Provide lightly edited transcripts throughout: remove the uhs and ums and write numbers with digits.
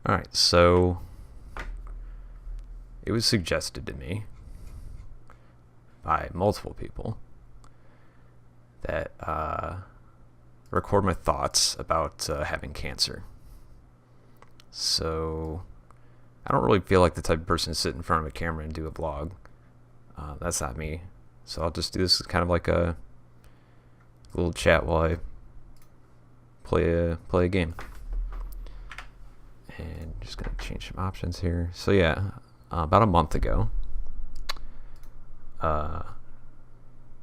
All right, so it was suggested to me by multiple people that record my thoughts about having cancer. So I don't really feel like the type of person to sit in front of a camera and do a vlog. That's not me. So I'll just do this as kind of like a little chat while I play a game. And just gonna change some options here. So yeah, about a month ago, I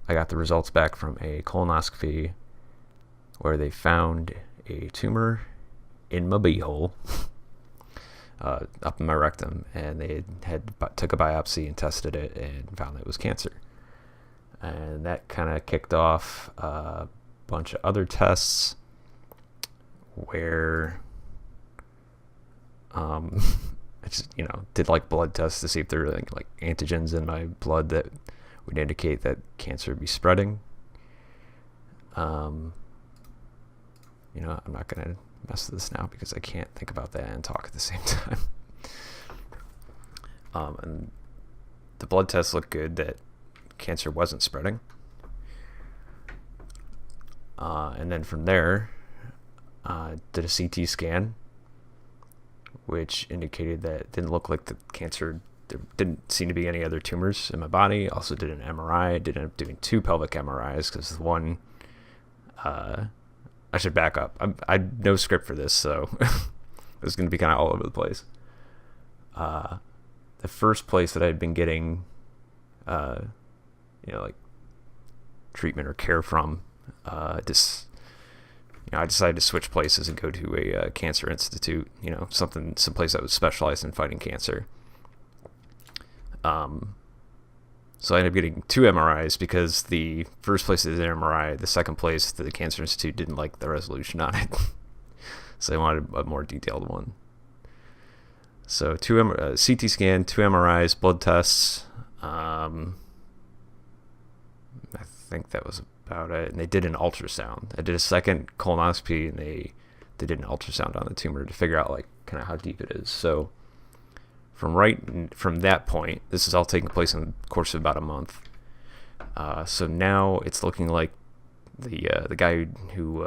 got the results back from a colonoscopy where they found a tumor in my beehole, up in my rectum, and they took a biopsy and tested it and found it was cancer. And that kind of kicked off a bunch of other tests where I just did like blood tests to see if there were like antigens in my blood that would indicate that cancer would be spreading. I'm not gonna mess with this now because I can't think about that and talk at the same time. And the blood tests looked good that cancer wasn't spreading. And then from there, did a CT scan, which indicated that it didn't look like the cancer. There didn't seem to be any other tumors in my body. Also did an MRI. I did end up doing 2 pelvic MRIs because one, I should back up. I had no script for this, so it's going to be kind of all over the place. The first place that I'd been getting, like treatment or care from, I decided to switch places and go to a cancer institute, someplace that was specialized in fighting cancer. So I ended up getting 2 MRIs because the first place that did an MRI, the second place, the Cancer Institute didn't like the resolution on it. So they wanted a more detailed one. So CT scan, 2 MRIs, blood tests. I think that was about it. And they did an ultrasound. I did a second colonoscopy, and they did an ultrasound on the tumor to figure out like kind of how deep it is. So from that point, this is all taking place in the course of about a month. So now it's looking like the guy who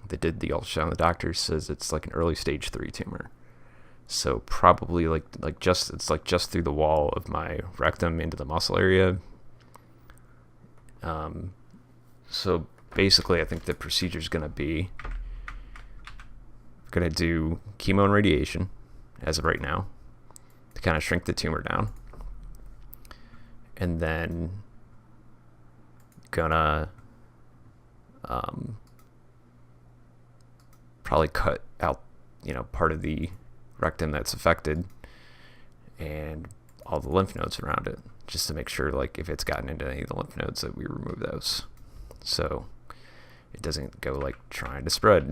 that did the ultrasound, the doctor says it's like an early stage 3 tumor. So probably like just through the wall of my rectum into the muscle area. So basically, I think the procedure is gonna do chemo and radiation as of right now to kind of shrink the tumor down, and then gonna probably cut out part of the rectum that's affected and all the lymph nodes around it, just to make sure like if it's gotten into any of the lymph nodes that we remove those, so it doesn't go like trying to spread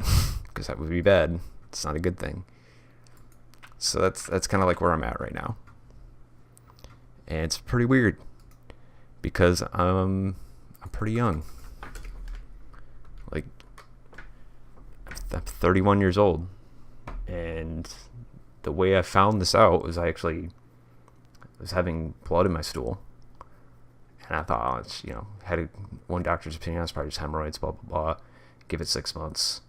because that would be bad. It's not a good thing. So that's kind of like where I'm at right now, and it's pretty weird because I'm pretty young. Like I'm 31 years old, and the way I found this out was I actually was having blood in my stool, and I thought, it's one doctor's opinion, it's probably just hemorrhoids, blah blah blah. Give it 6 months.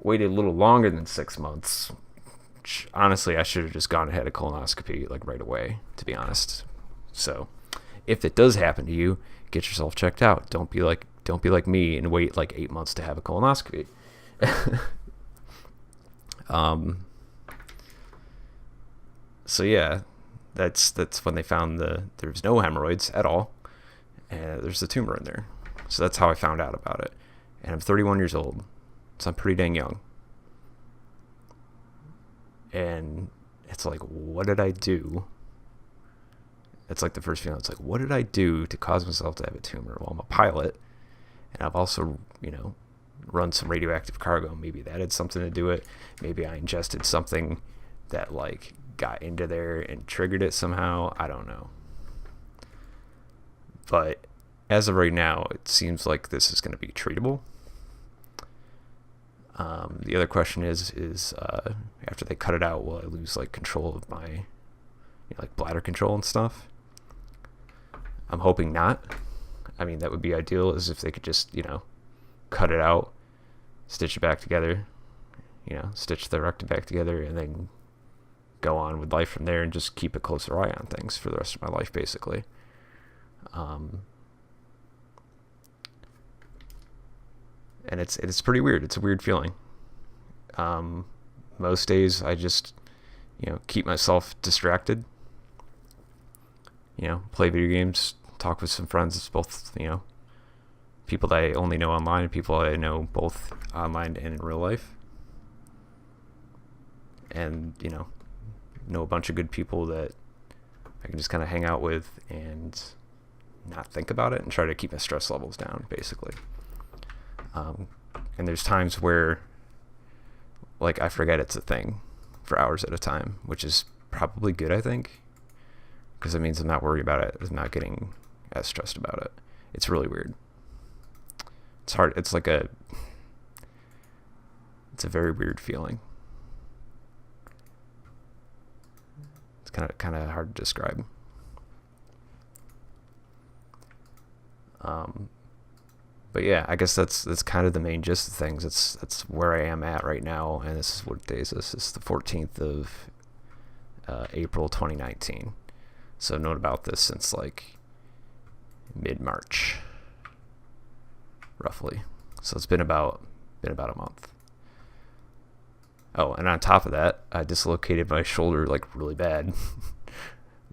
Waited a little longer than 6 months. Honestly, I should have just gone ahead of colonoscopy like right away, to be honest. So if it does happen to you, get yourself checked out. Don't be like me and wait like 8 months to have a colonoscopy. So yeah, that's when they found there's no hemorrhoids at all, and there's a tumor in there. So that's how I found out about it. And I'm 31 years old, so I'm pretty dang young. And it's like, what did I do? It's like the first feeling. It's like, what did I do to cause myself to have a tumor? Well, I'm a pilot, and I've also, run some radioactive cargo. Maybe that had something to do with it. Maybe I ingested something that like got into there and triggered it somehow. I don't know. But as of right now, it seems like this is going to be treatable. The other question is after they cut it out, will I lose like control of my, like bladder control and stuff? I'm hoping not. I mean, that would be ideal, is if they could just, cut it out, stitch it back together, stitch the rectum back together, and then go on with life from there and just keep a closer eye on things for the rest of my life, basically. And it's pretty weird. It's a weird feeling. Most days I just, keep myself distracted, play video games, talk with some friends. It's both, people that I only know online and people I know both online and in real life. And, know a bunch of good people that I can just kind of hang out with and not think about it and try to keep my stress levels down, basically. And there's times where, like, I forget it's a thing for hours at a time, which is probably good, I think, because it means I'm not worried about it. I'm not getting as stressed about it. It's really weird. It's hard. It's a very weird feeling. It's kind of hard to describe. But yeah, I guess that's kind of the main gist of things. That's where I am at right now, and this is what day is this? This is the 14th of April 2019. So I've known about this since like mid-March, roughly. So it's been about a month. Oh, and on top of that, I dislocated my shoulder like really bad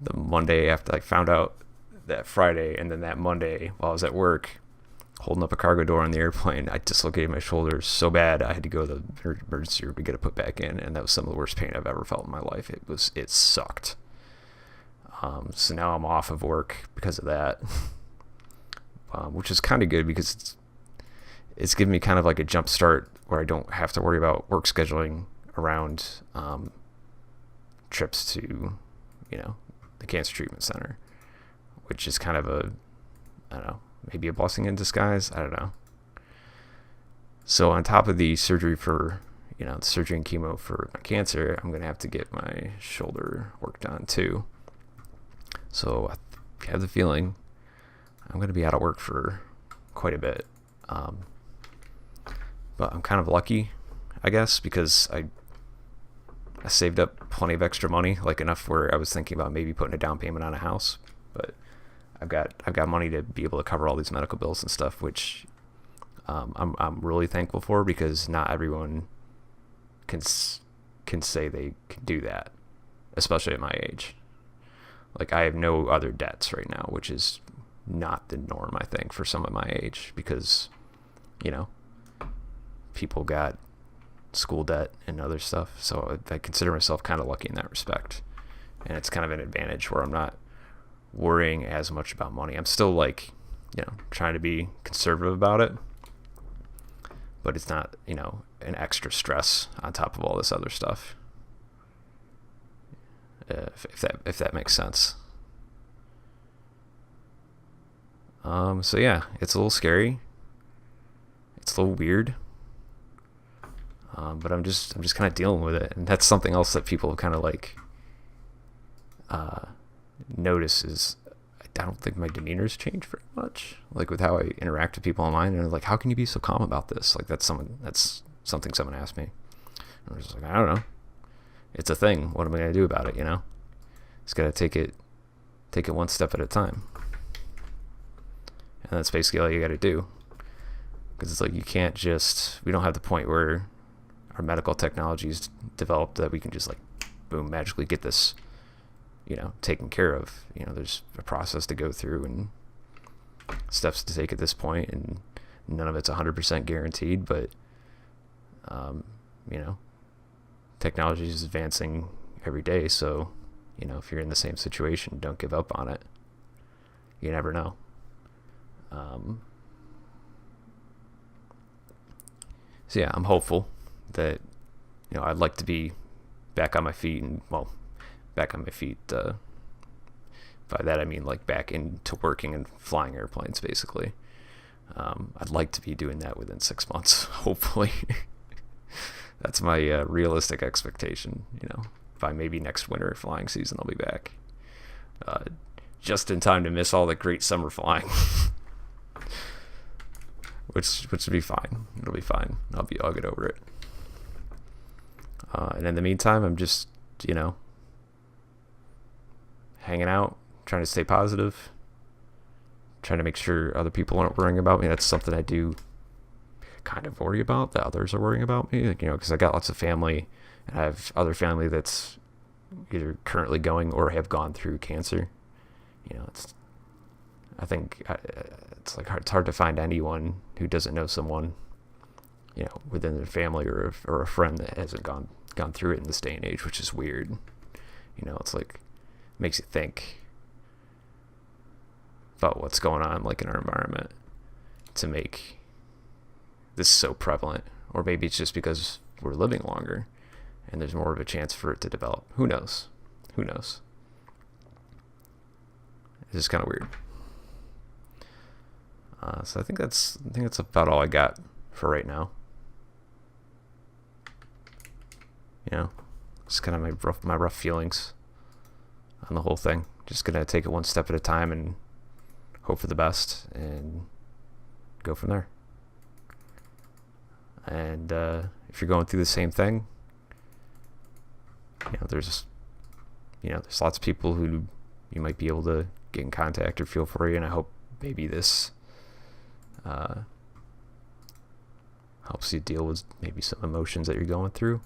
the Monday after I found out that Friday, and then that Monday while I was at work holding up a cargo door on the airplane, I dislocated my shoulder so bad I had to go to the emergency room to get it put back in, and that was some of the worst pain I've ever felt in my life. It sucked. So now I'm off of work because of that, which is kind of good because it's given me kind of like a jump start where I don't have to worry about work scheduling around trips to, the cancer treatment center, which is kind of I don't know, maybe a blessing in disguise. I don't know. So on top of the surgery for, the surgery and chemo for my cancer, I'm going to have to get my shoulder worked on too. So I have the feeling I'm going to be out of work for quite a bit. But I'm kind of lucky, I guess, because I saved up plenty of extra money, like enough where I was thinking about maybe putting a down payment on a house. But I've got money to be able to cover all these medical bills and stuff, which I'm really thankful for, because not everyone can say they can do that, especially at my age. Like, I have no other debts right now, which is not the norm, I think, for someone my age, because, people got school debt and other stuff. So I consider myself kind of lucky in that respect. And it's kind of an advantage where I'm not worrying as much about money. I'm still like, trying to be conservative about it, but it's not, an extra stress on top of all this other stuff. If that makes sense. So yeah, it's a little scary. It's a little weird. But I'm just kind of dealing with it, and that's something else that people kind of like notice is I don't think my demeanor's changed very much, like with how I interact with people online. And they're like, how can you be so calm about this? Like that's something someone asked me. And I was just like, I don't know. It's a thing. What am I gonna do about it? Just gotta take it one step at a time, and that's basically all you gotta do. Because it's like we don't have the point where our medical technology is developed that we can just like boom magically get this taken care of. There's a process to go through and steps to take at this point, and none of it's 100% guaranteed, but technology is advancing every day. So if you're in the same situation, don't give up on it. You never know. So yeah, I'm hopeful that, I'd like to be back on my feet, and back on my feet, by that I mean like back into working and flying airplanes, basically. I'd like to be doing that within 6 months, hopefully. That's my realistic expectation. By maybe next winter flying season, I'll be back, uh, just in time to miss all the great summer flying, which would be fine. It'll be fine. I'll get over it. And in the meantime, I'm just hanging out, trying to stay positive, trying to make sure other people aren't worrying about me. That's something I do kind of worry about, that others are worrying about me, because I got lots of family, and I have other family that's either currently going or have gone through cancer. I think it's hard to find anyone who doesn't know someone, within their family or a friend that hasn't gone through it in this day and age, which is weird. It's makes you think about what's going on in our environment to make this so prevalent. Or maybe it's just because we're living longer and there's more of a chance for it to develop. Who knows? It's just kind of weird. So I think that's about all I got for right now. Just kind of my rough feelings on the whole thing. Just gonna take it one step at a time and hope for the best and go from there. And if you're going through the same thing, there's lots of people who you might be able to get in contact or feel for you, and I hope maybe this helps you deal with maybe some emotions that you're going through.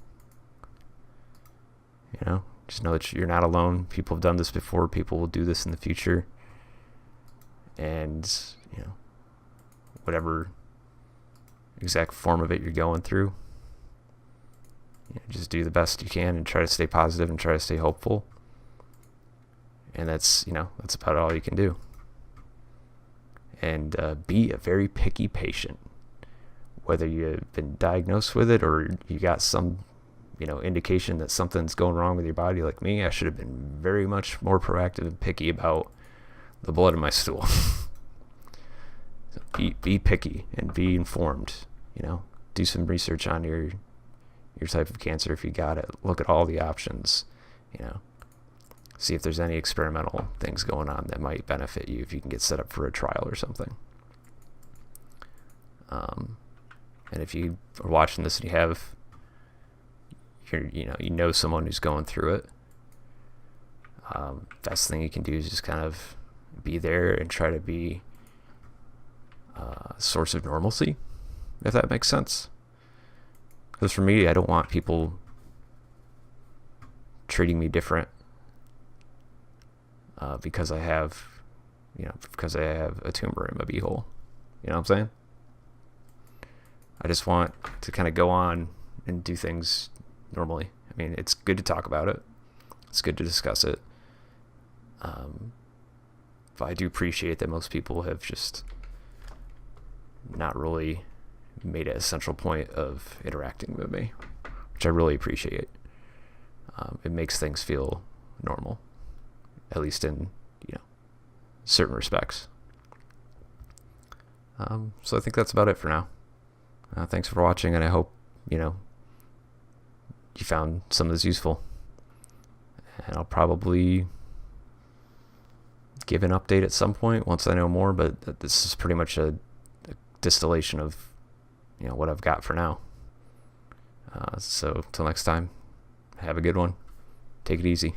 Just know that you're not alone. People have done this before. People will do this in the future. And, whatever exact form of it you're going through, just do the best you can and try to stay positive and try to stay hopeful. And that's about all you can do. And be a very picky patient. Whether you've been diagnosed with it or you got some indication that something's going wrong with your body, like me, I should have been very much more proactive and picky about the blood in my stool. So be picky and be informed. Do some research on your type of cancer if you got it. Look at all the options. See if there's any experimental things going on that might benefit you if you can get set up for a trial or something. And if you are watching this and you know someone who's going through it, best thing you can do is just kind of be there and try to be a source of normalcy, if that makes sense. Because for me, I don't want people treating me different because I have a tumor in my beehole. You know what I'm saying? I just want to kind of go on and do things normally. I mean, it's good to talk about it. It's good to discuss it. But I do appreciate that most people have just not really made it a central point of interacting with me, which I really appreciate. It makes things feel normal, at least in certain respects. So I think that's about it for now. Thanks for watching, and I hope you found some of this useful. And I'll probably give an update at some point once I know more, but this is pretty much a distillation of what I've got for now. So till next time, have a good one. Take it easy.